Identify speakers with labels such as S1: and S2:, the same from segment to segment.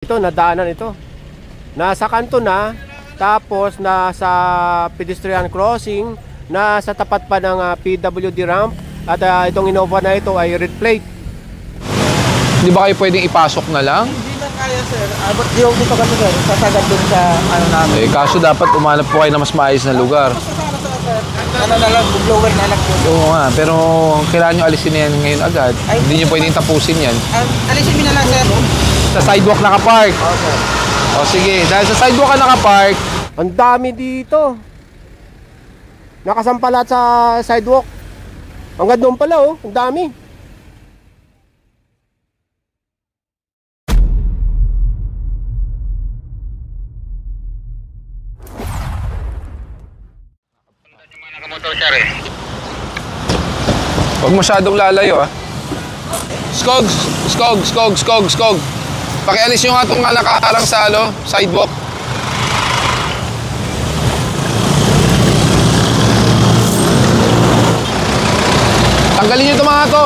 S1: Ito, nadaanan ito. Nasa kanto na, tapos nasa pedestrian crossing, nasa tapat pa ng PWD ramp, at itong Innova na ito ay red plate.
S2: Di ba kayo pwedeng ipasok na lang?
S3: Hindi na kaya, sir. Abot di ako dito kasi, sir. Sasagad dun sa ano namin.
S2: Eh, kaso dapat umanap po kayo na mas maayos na lugar.
S3: Ano na lang, blower na lang po.
S2: Oo nga, pero kailangan nyo alisin na yan ngayon agad. Hindi nyo pwedeng tapusin yan.
S3: Alisin mo na lang, sir.
S2: Sa sidewalk nakapark.
S3: Oo, sir.
S2: O sige, dahil sa sidewalk ka nakapark,
S1: Ang dami dito. Nakasampalat sa sidewalk. Hanggang doon pala, oh. Ang dami.
S2: huwag masyadong lalayo ah. Skog! Skog! Skog! Skog! Skog! Pakialis nyo nga itong nakaharang sa sidewalk. Tanggalin nyo itong mga to.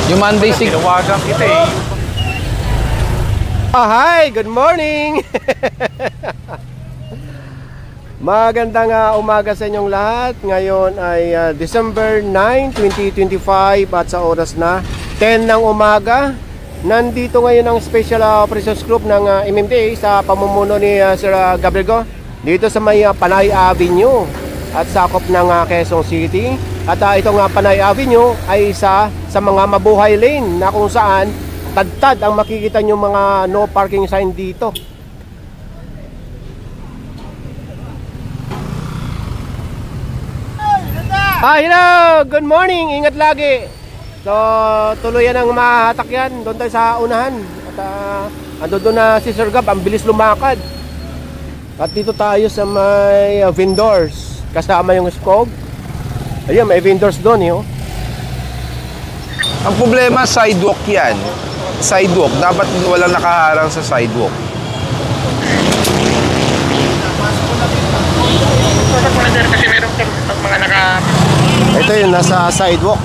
S2: Yung Monday sig...
S4: Tinawagan kita eh.
S1: Hi! Good morning! Magandang umaga sa inyong lahat. Ngayon ay December 9, 2025 at sa oras na 10 ng umaga. Nandito ngayon ang Special Operations Group ng MMDA sa pamumuno ni Sir Gabriel Go dito sa may Panay Avenue at sakop ng Quezon City. At itong Panay Avenue ay isa sa mga mabuhay lane na kung saan tad-tad ang makikita nyo mga no parking sign dito. Hello! Good morning! Ingat lagi! So, tuluyan ang mahatak yan. Doon tayo sa unahan. At ando doon na si Sir Gab. Ang bilis lumakad. At dito tayo sa may vendors. Kasama yung Skog. Ayun, may vendors doon eh. Oh.
S2: Ang problema, sidewalk yan. Sidewalk. Dapat walang nakaharang sa sidewalk.
S4: Kasi meron mga
S1: Ito yun, nasa sidewalk.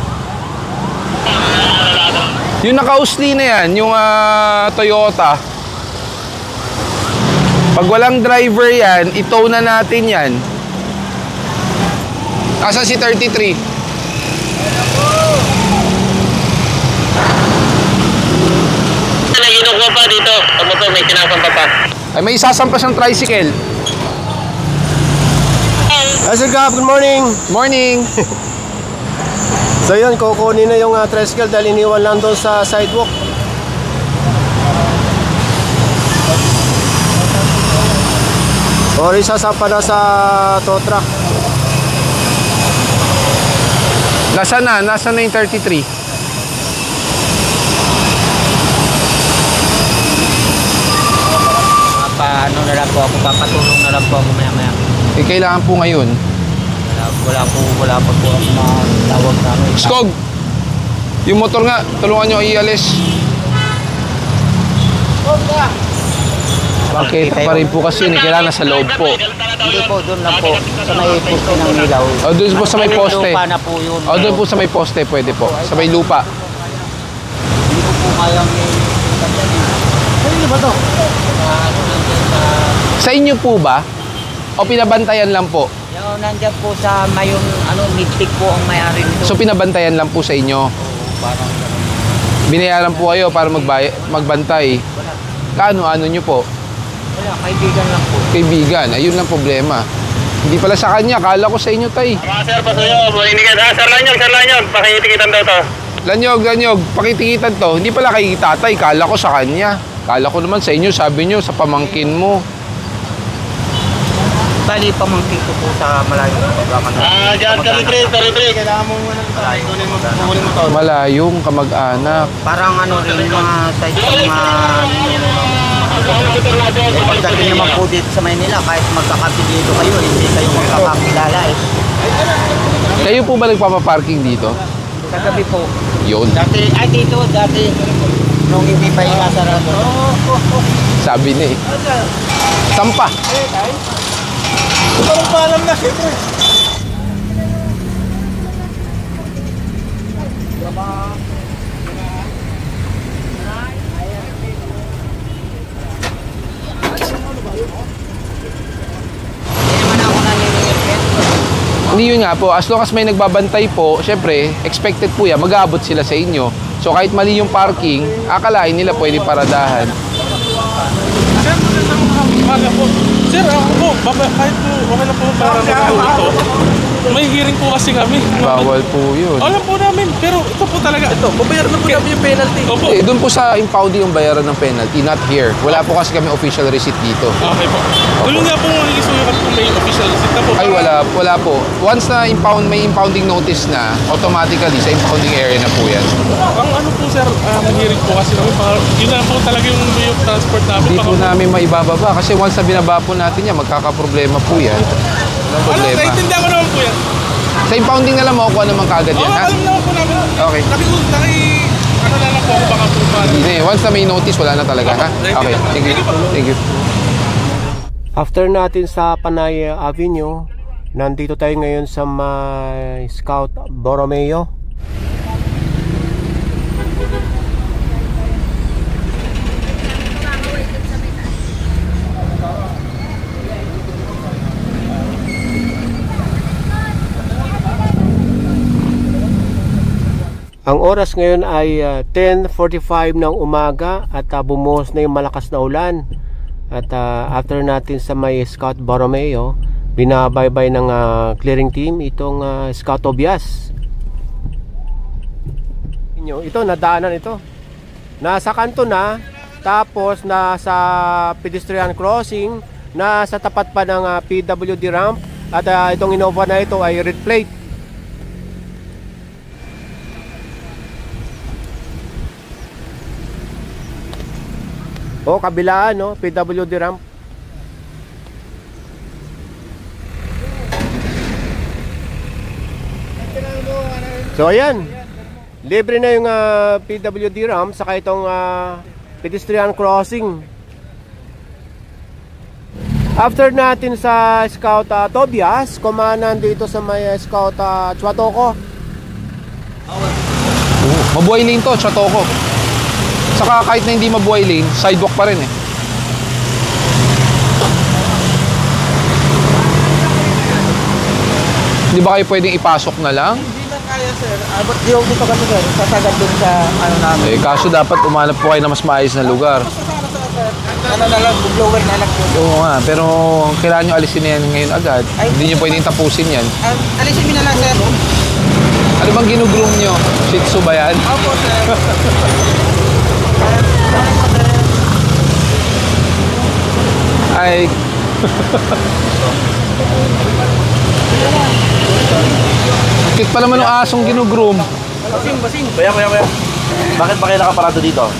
S2: Yung naka-usli na yan, yung Toyota. Pag walang driver yan, itow na natin yan. Asa si 33?
S4: Naginog pa dito. Pag motor may sinasampa pa.
S2: Ay, may isasampa siyang tricycle.
S1: Hi Sir Gab, good morning!
S2: Morning!
S1: So yun, kukunin na yung tricycle dahil iniwan lang doon sa sidewalk. Or isasapa na sa tow truck.
S2: Nasaan na? Nasaan na yung 33?
S3: Paano na lang po ako, papatulong na lang po ako maya-maya.
S2: Eh, kailangan po ngayon.
S3: Wala pa po ako matawag na ano.
S2: Skog! Yung motor nga, tulungan nyo ialis. Bakit pa rin po kasi kailangan nasa loob po.
S3: Hindi po, doon lang po. Sa may poste ng ilaw.
S2: O, doon po sa may poste.
S3: Lupa na po yun.
S2: O, doon po sa may poste, pwede po. Sa may lupa.
S3: Hindi ko po kayang Ano ba to?
S2: Sa inyo po ba? O pinabantayan lang po?
S3: Yung nandiyan po sa mayon, midtik po ang may-ari nito.
S2: So pinabantayan lang po sa inyo?
S3: Parang
S2: Binayaran po kayo para magbantay? Kaano-ano nyo po?
S3: wala, kaibigan lang po.
S2: Kaibigan, ayun lang problema. Hindi pala sa kanya, kala ko sa inyo tay.
S4: Sir, pasuyo. Sir Lanyon. Pakitikitan daw to.
S2: Lanyog, pakitikitan to. Hindi pala kay tatay, kala ko sa kanya. Kala ko naman sa inyo, sabi nyo, sa pamangkin mo.
S3: Bali, pamangkin ko po sa malayo ng programa na.
S4: Diyan, territory. Kailangan mo muna kunin mo to.
S2: Malayong kamag-anak.
S3: Parang rin mga size ng mga pagdating naman po dito sa Maynila, kahit magkakapilido kayo, hindi kayo magkakakilala eh.
S2: Kayo po ba nagpapaparking dito?
S3: Sa gabi po.
S2: Yun.
S3: Dati, nung hindi pa inasarado.
S2: Sabi na eh. Sampa.
S1: Parang paalam na, siyempre.
S2: Hindi yun nga po, as long as may nagbabantay po, syempre, expected po yan, mag-aabot sila sa inyo. So kahit mali yung parking, akalain nila pwede paradahan.
S5: Sir, magandang umaga po. Sir, ako po, kahit po okay lang po para ito. May hearing po kasi kami.
S2: Bawal po yun.
S5: Alam po namin, pero ito po talaga. Ito, babayaran na po namin yung penalty. Opo.
S2: Eh, doon po sa impounding yung bayaran ng penalty, not here. Wala po kasi kami official receipt dito.
S5: Okay po. Tulong nga po magigisuyo kung may official receipt na po.
S2: Ay, wala po. Once na may impounding notice na, automatically sa impounding area na po yan.
S5: Ang ano po sir, hearing po kasi namin, yun na po talaga yung transport namin.
S2: Hindi po namin maibababa kasi once na binaba po natin yan, magkakaproblema po yan. Walang problema.
S5: Naiintindihan ko naman po yan.
S2: Sa impounding na lang makukuha naman kaagad yan, ha?
S5: Alam naman po namin.
S2: Okay.
S5: Ano na lang po ako baka po ba?
S2: Hindi, once na may notice, wala na talaga, ha? Okay, thank you. Thank you.
S1: After natin sa Panay Avenue, nandito tayo ngayon sa may Scout Borromeo. Ang oras ngayon ay 10:45 ng umaga at bumuhos na yung malakas na ulan. At after natin sa may Scout Borromeo, binabaybay ng clearing team itong Scout Tobias. Ito, nadaanan ito. Nasa kanto na, tapos nasa pedestrian crossing, nasa tapat pa ng PWD ramp. At itong Innova na ito ay red plate. O, kabilaan, no? PWD ramp. So, ayan. Libre na yung PWD ramp saka itong pedestrian crossing. After natin sa Scout Tobias, kumanan dito sa may Scout Chuatoco.
S2: Mabuhay lane to, Chuatoco. Saka kahit na hindi mabuhay lane, sidewalk pa rin eh. Hindi ba kayo pwedeng ipasok na lang?
S3: Hindi na kaya sir. But di ako dito kasi sir, sasagad dun sa ano namin.
S2: Eh, kaso dapat umanap po kayo na mas maayos na lugar.
S3: Ano na lang, blower na lang po.
S2: Oo nga, pero kailangan nyo alisin na yan ngayon agad. Hindi nyo pwedeng tapusin yan.
S3: Alisin mo na lang sir.
S2: Ano bang ginugroom nyo? Shih Tzu ba yan?
S3: Opo sir.
S2: Ay. Cute pa naman yung asong ginugroom.
S3: Basing.
S4: Kuya. Bakit ba kayo nakaparado dito?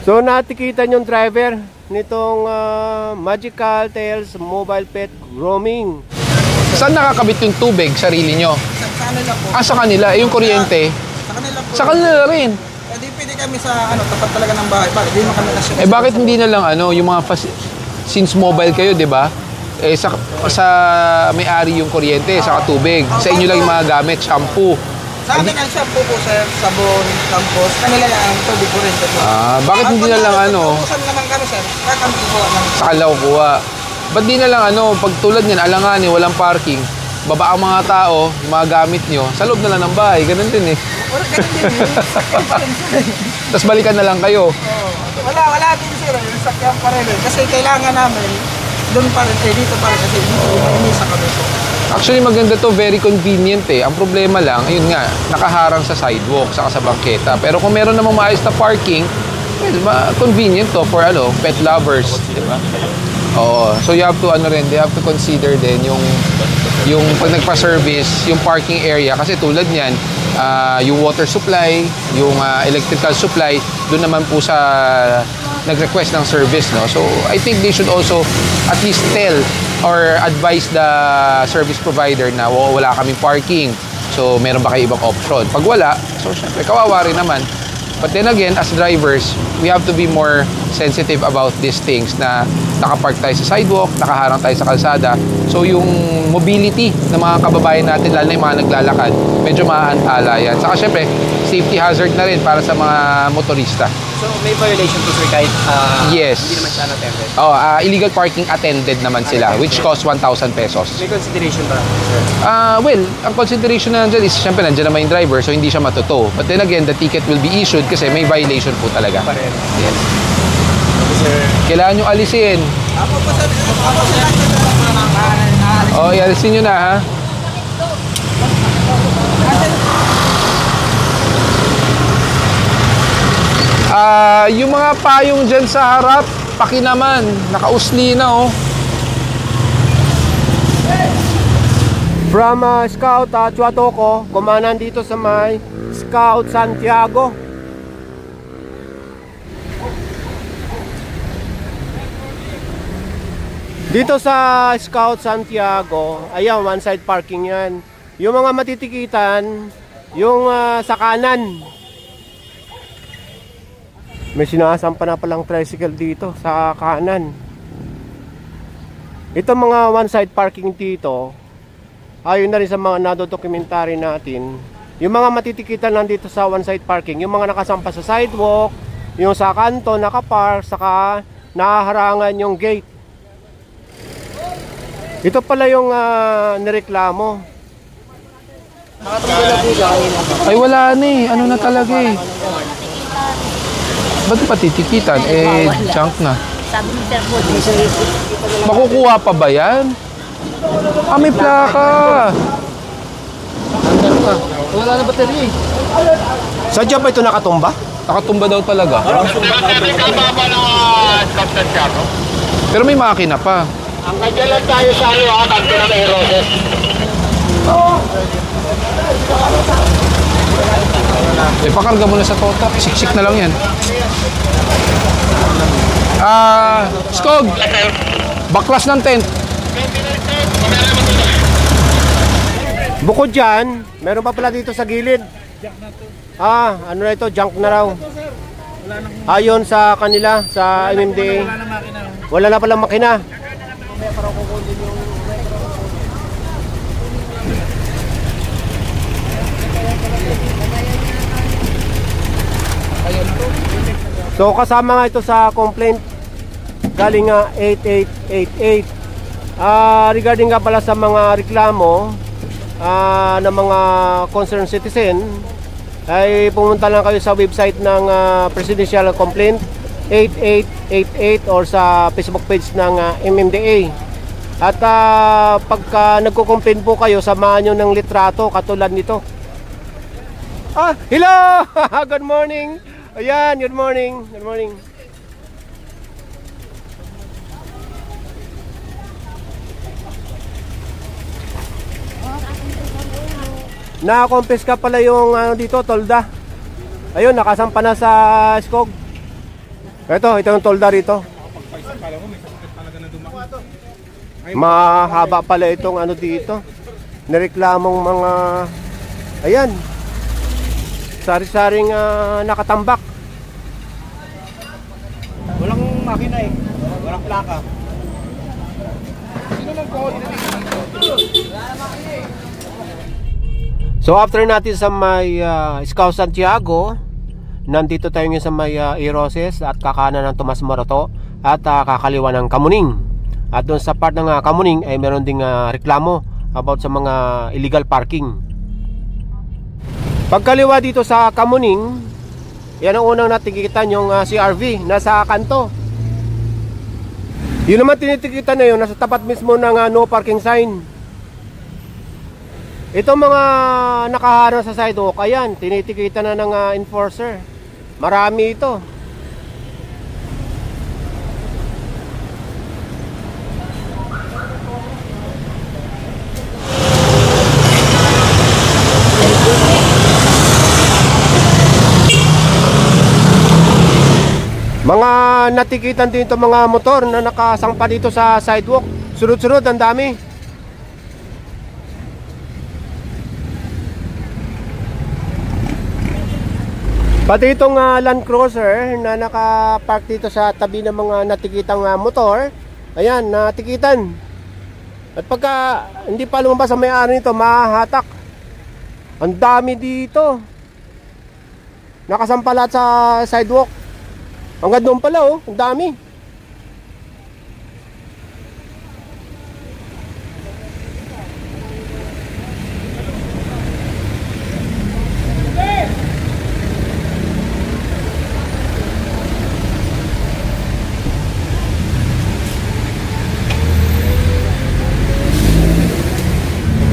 S1: So, natikitan yung driver nitong Magical Tales Mobile Pet Grooming.
S2: Saan nakakabit yung tubig? Sarili nyo?
S3: Sa kanila po.
S2: Sa kanila. Eh, yung kuryente?
S3: Sa kanila po.
S2: Sa kanila rin.
S3: Pwede kami sa tapat talaga ng bahay. Bakit? Hindi mo kami nasyon.
S2: Eh, bakit hindi na lang yung mga since mobile kayo, di ba? Eh, sa may-ari yung kuryente, sa tubig. Sa inyo lang yung mga gamit, shampoo.
S3: Sa amin ang shampoo po sir, sabon, tampos. Kanila lang ang tubig po rin.
S2: Bakit hindi na lang
S3: Saan naman kami sir? Kakampi po lang.
S2: sa kalaw kuha? Ba't di na lang pag tulad niyan, alanganin, walang parking, baba ang mga tao, yung mga gamit nyo, sa loob na lang ng bahay, ganun din eh. Tapos balikan na lang kayo.
S3: Wala din sir, yung sakyan pa rin. Kasi kailangan namin, doon pa rin, dito pa rin. Kasi inisa kami po.
S2: Actually maganda to, very convenient eh. Ang problema lang, ayun nga, nakaharang sa sidewalk, saka sa bangketa. Pero kung meron namang maayos na parking, well, convenient to for pet lovers, di ba? Oo. So you have to they have to consider din yung pag nagpa-service, yung parking area kasi tulad niyan, yung water supply, yung electrical supply, doon naman po sa nag-request ng service, no. So I think they should also at least tell or advise the service provider na wala kaming parking. So meron ba kayo ibang option? Pag wala, so syempre kawawa rin naman. But then again, as drivers, we have to be more sensitive about these things na nakapark tayo sa sidewalk, nakaharang tayo sa kalsada. So yung mobility ng mga kababayan natin, lalo na yung mga naglalakad, medyo maaantala yan. Saka syempre, safety hazard na rin para sa mga motorista.
S6: So may violation to sir kahit
S2: Yes.
S6: hindi naman siya unattended?
S2: Illegal parking attended naman sila, which cost 1,000 pesos.
S6: May consideration ba sir?
S2: Well, ang consideration na nandyan is syempre nandyan naman yung driver, so hindi siya matuto. But then again, the ticket will be issued kasi may violation po talaga.
S6: Pareho.
S2: Yes.
S6: Sir.
S2: Kailangan nyo alisin.
S3: Ako po sa
S2: Ialisin nyo na ha. Yung mga payong dyan sa harap, paki naman, nakausli na oh.
S1: From Scout Chuatoco, kumanan dito sa may Scout Santiago. Dito sa Scout Santiago, ayan, one side parking yan. Yung mga matitikitan, yung sa kanan. May sinasampa na palang tricycle dito sa kanan. Ito mga one side parking dito, ayon na rin sa mga nadodokumentary natin, yung mga matitikitan lang dito sa one side parking, yung mga nakasampa sa sidewalk, yung sa kanto nakapark, saka nahaharangan yung gate. Ito pala yung nireklamo.
S2: Ay wala na eh, ano na talaga eh. Ba't patitikitan? Junk na.
S7: Sabi ni Sir Paul,
S2: Makukuha pa ba yan? May plaka.
S6: Wala na battery.
S1: Sadya ba ito nakatumba?
S2: Nakatumba daw talaga. Pero may makina pa.
S4: Ang kadyalan tayo sa kanto ng Aeroses.
S2: Pakarga mo na sa tota. Siksik na lang yan. Skog! Baklas ng tent.
S1: Bukod dyan, meron pa pala dito sa gilid. Ano na ito? Junk na raw. Ayon sa kanila, sa MMDA. Wala na palang makina. So kasama nga ito sa complaint galing nga 8888. Regarding nga pala sa mga reklamo ng mga concerned citizen, ay pumunta lang kayo sa website ng Presidential Complaint 8888 or sa Facebook page ng MMDA. At pagka nagko-complain po kayo, samahan nyo ng litrato katulad nito. Hello! Good morning! Ayan, good morning. Good morning. Nakakompes ka pala yung dito, tolda. Ayun, nakasampa na sa Skog. Ito yung tolda rito. Mahaba pala itong dito. Nireklamong mga, ayan, sari-saring nakatambak.
S3: Walang makina eh. Walang plaka. Sino
S1: So after natin sa may Scout Santiago, nandito tayo ngayon sa may Aeroses at kakanan ng Tomas Morato at kakaliwa ng Kamuning. At doon sa part ng Kamuning ay meron ding reklamo about sa mga illegal parking. Pagkaliwa dito sa Kamuning, yan ang unang natikitan yung CRV nasa kanto. Yun naman tinitikitan na yun, nasa tapat mismo ng no parking sign. Ito mga nakaharang sa sidewalk, ayan, tinitikitan na ng enforcer. Marami ito. Mga natikitan dito mga motor na nakasangpa dito sa sidewalk. Sunod-sunod, ang dami. Pati itong Land Cruiser na nakapark dito sa tabi ng mga natikitang motor, ayan, natikitan. At pagka hindi pa lumabas ang may-ari nito, mahahatak. Ang dami dito. Nakasampa lahat sa sidewalk. Hanggang doon pala, oh, ang dami.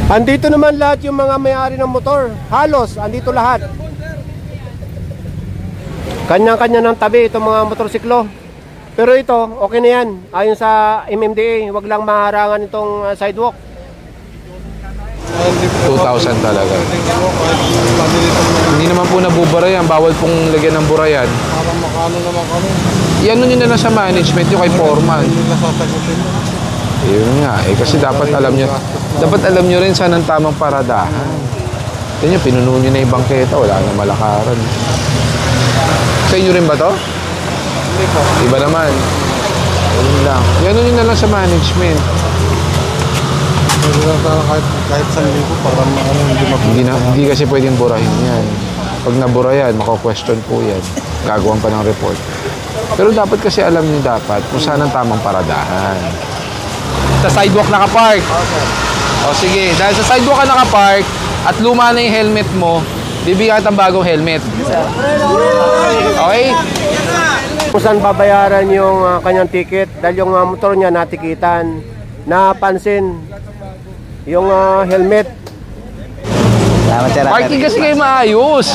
S1: Andito naman lahat yung mga may-ari ng motor. Halos, andito lahat. Kanya-kanya ng tabi itong mga motorsiklo. Pero ito, okay na yan. Ayon sa MMDA, wag lang maharangan itong sidewalk.
S2: 2,000 talaga. Hindi naman po nabubura yan. Bawal pong lagyan ng bura yan.
S5: Parang makano naman kami.
S2: Yan nyo na lang sa management yung kay Foreman.
S5: Hindi na sasagutin.
S2: Yun nga eh. Kasi dapat alam nyo rin saan ang tamang paradahan. Yan yung pinuno nyo na yung bangketa. Wala na malakaran. Sa inyo rin ba to?
S5: Hindi po.
S2: Iba naman. Yun lang. Yan nyo na lang sa management.
S5: Hindi na sana kahit 1,000 para
S2: Hindi kasi pwedeng burahin yan. Pag nabura yan, mako-question po yan. Gagawan pa ng report. Pero dapat kasi alam niyo dapat kung saan ang tamang paradahan. Sa sidewalk nakapark. O sige, dahil sa sidewalk ka nakapark at luma na yung helmet mo, bibigyan ka ng bagong helmet. Okay?
S1: Kung saan babayaran yung kanyang ticket dahil yung motor niya natikitan. Napansin yung helmet.
S6: Salamat, sir.
S2: Parking kasi kayo maayos.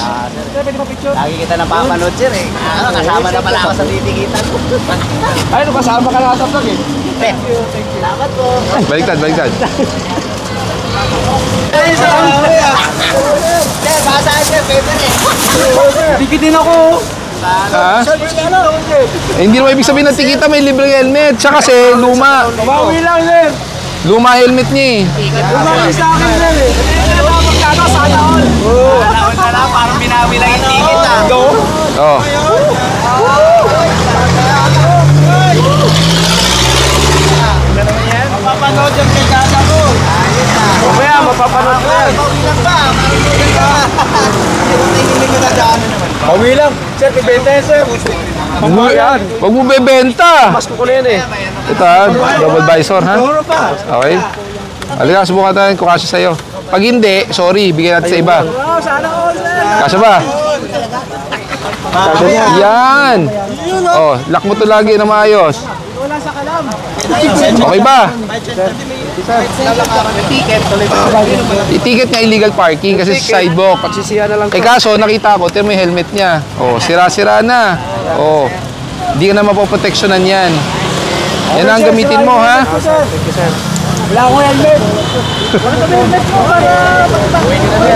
S6: Lagi kita napapanood, sir eh. Kasama na pala ako sa titikitan.
S3: Ay, kasama ka na sa vlog eh.
S6: Salamat po.
S2: Baliktad.
S6: Sir, basahin, sir. Pwede rin.
S3: Tikitin ako.
S2: Ha? Hindi naman ibig sabihin ng tikita may libreng helmet. Siya kasi luma.
S3: Bawi lang, sir.
S2: Luma helmet niya eh.
S3: Bawi sa akin, sir eh. Magkano sana all?
S6: Alaon na lang, parang binawi lang yung ticket ah.
S2: Oh.
S3: Mapapanood yung kikasa ko. Mamaya, mapapanood ko yan.
S6: Bawi lang ba? Hindi ko na daan naman.
S3: Bawi lang. Sir, pibenta yan, sir. Pambayaan.
S2: Huwag mo bebenta.
S3: Mas ko na yan eh.
S2: Ito ha, double visor ha.
S3: Puro pa.
S2: Okay. Halika, subukan natin kung kasya sa'yo. Pag hindi, sorry, bigyan natin sa iba.
S3: Oh, sana all, sir.
S2: Kasya ba? Yan. Oh, lock mo to lagi na maayos.
S3: Wala sa kalam.
S2: Okay ba?
S6: Ticket.
S2: I-ticket nga illegal parking kasi sa sidewalk.
S3: Pagsisiya na lang.
S2: Eh kaso, nakita ko, ito may helmet niya. Oh, sira-sira na. Oh, hindi ka na mapoproteksyonan yan. Yan ang gamitin mo, ha?
S3: Wala akong helmet. Wala kami helmet mo para...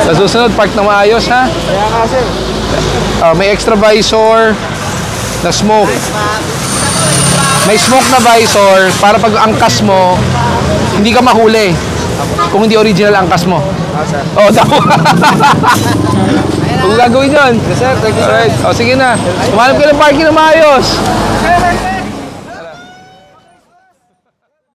S2: Sa susunod, park na maayos, ha?
S3: Kaya nga, sir.
S2: May extra visor na smoke. May smoke na visor para pag angkas mo, hindi ka mahuli. Kung hindi original angkas mo. Oh, daw. Kung gagawin yun.
S3: Yes, sir. Thank you, sir.
S2: Alright. O, sige na. Kumanap ka ng parking na maayos.